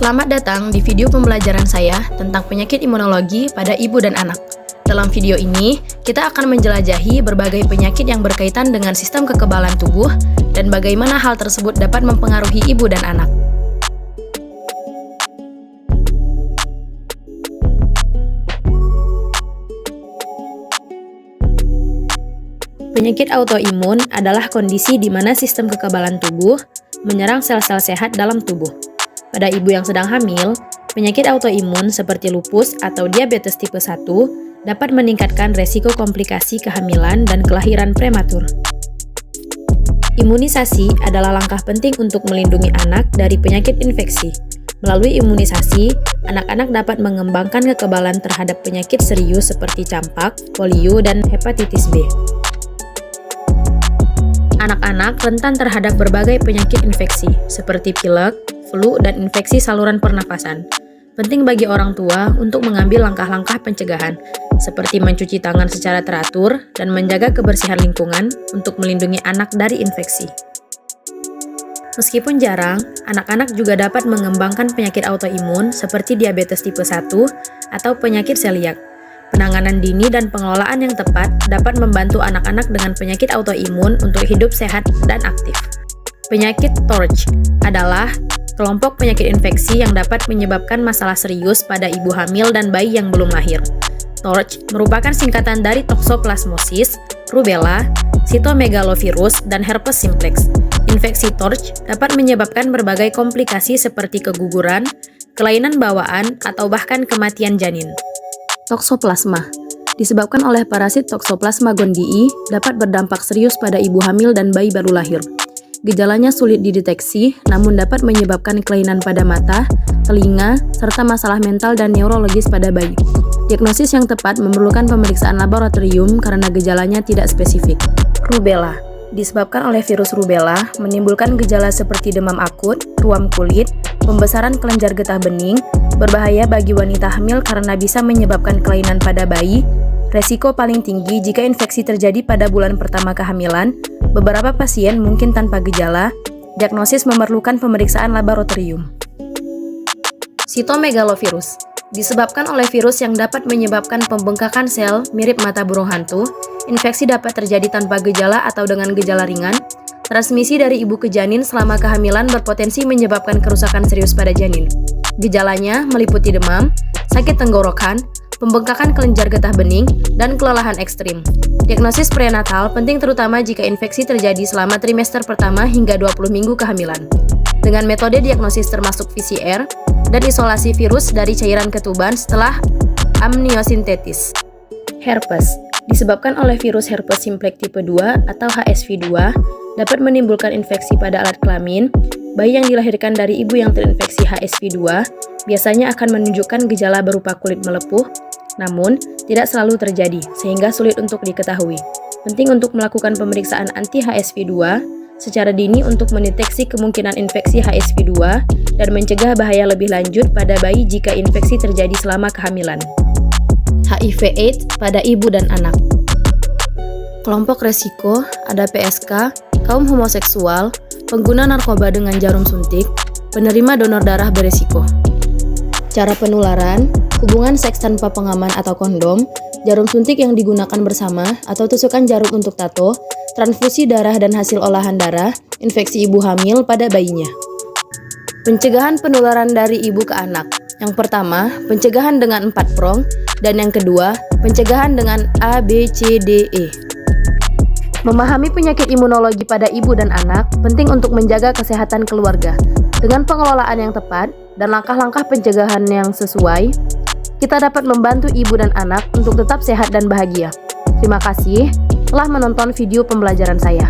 Selamat datang di video pembelajaran saya tentang penyakit imunologi pada ibu dan anak. Dalam video ini, kita akan menjelajahi berbagai penyakit yang berkaitan dengan sistem kekebalan tubuh dan bagaimana hal tersebut dapat mempengaruhi ibu dan anak. Penyakit autoimun adalah kondisi di mana sistem kekebalan tubuh menyerang sel-sel sehat dalam tubuh. Pada ibu yang sedang hamil, penyakit autoimun seperti lupus atau diabetes tipe 1 dapat meningkatkan resiko komplikasi kehamilan dan kelahiran prematur. Imunisasi adalah langkah penting untuk melindungi anak dari penyakit infeksi. Melalui imunisasi, anak-anak dapat mengembangkan kekebalan terhadap penyakit serius seperti campak, polio, dan hepatitis B. Anak-anak rentan terhadap berbagai penyakit infeksi, seperti pilek, flu, dan infeksi saluran pernapasan. Penting bagi orang tua untuk mengambil langkah-langkah pencegahan, seperti mencuci tangan secara teratur dan menjaga kebersihan lingkungan untuk melindungi anak dari infeksi. Meskipun jarang, anak-anak juga dapat mengembangkan penyakit autoimun seperti diabetes tipe 1 atau penyakit seliak. Penanganan dini dan pengelolaan yang tepat dapat membantu anak-anak dengan penyakit autoimun untuk hidup sehat dan aktif. Penyakit TORCH adalah kelompok penyakit infeksi yang dapat menyebabkan masalah serius pada ibu hamil dan bayi yang belum lahir. TORCH merupakan singkatan dari toxoplasmosis, rubella, cytomegalovirus, dan herpes simplex. Infeksi TORCH dapat menyebabkan berbagai komplikasi seperti keguguran, kelainan bawaan, atau bahkan kematian janin. Toxoplasma disebabkan oleh parasit Toxoplasma gondii dapat berdampak serius pada ibu hamil dan bayi baru lahir. Gejalanya sulit dideteksi, namun dapat menyebabkan kelainan pada mata, telinga, serta masalah mental dan neurologis pada bayi. Diagnosis yang tepat memerlukan pemeriksaan laboratorium karena gejalanya tidak spesifik. Rubella disebabkan oleh virus rubella, menimbulkan gejala seperti demam akut, ruam kulit, pembesaran kelenjar getah bening, berbahaya bagi wanita hamil karena bisa menyebabkan kelainan pada bayi. Resiko paling tinggi jika infeksi terjadi pada bulan pertama kehamilan. Beberapa pasien mungkin tanpa gejala. Diagnosis memerlukan pemeriksaan laboratorium. Cytomegalovirus disebabkan oleh virus yang dapat menyebabkan pembengkakan sel mirip mata burung hantu. Infeksi dapat terjadi tanpa gejala atau dengan gejala ringan. Transmisi dari ibu ke janin selama kehamilan berpotensi menyebabkan kerusakan serius pada janin. Gejalanya meliputi demam, sakit tenggorokan, pembengkakan kelenjar getah bening, dan kelelahan ekstrim. Diagnosis prenatal penting terutama jika infeksi terjadi selama trimester pertama hingga 20 minggu kehamilan. Dengan metode diagnosis termasuk PCR dan isolasi virus dari cairan ketuban setelah amniosintesis. Herpes disebabkan oleh virus herpes simplex tipe 2 atau HSV2 dapat menimbulkan infeksi pada alat kelamin. Bayi yang dilahirkan dari ibu yang terinfeksi HSV2 biasanya akan menunjukkan gejala berupa kulit melepuh, namun tidak selalu terjadi sehingga sulit untuk diketahui. Penting untuk melakukan pemeriksaan anti-HSV2 secara dini untuk mendeteksi kemungkinan infeksi HSV2 dan mencegah bahaya lebih lanjut pada bayi jika infeksi terjadi selama kehamilan. HIV/AIDS pada ibu dan anak. Kelompok resiko ada PSK, kaum homoseksual, pengguna narkoba dengan jarum suntik, penerima donor darah beresiko. Cara penularan, hubungan seks tanpa pengaman atau kondom, jarum suntik yang digunakan bersama atau tusukan jarum untuk tato, transfusi darah dan hasil olahan darah, infeksi ibu hamil pada bayinya. Pencegahan penularan dari ibu ke anak. Yang pertama, pencegahan dengan 4 prong, dan yang kedua, pencegahan dengan ABCDE. Memahami penyakit imunologi pada ibu dan anak penting untuk menjaga kesehatan keluarga. Dengan pengelolaan yang tepat dan langkah-langkah pencegahan yang sesuai, kita dapat membantu ibu dan anak untuk tetap sehat dan bahagia. Terima kasih telah menonton video pembelajaran saya.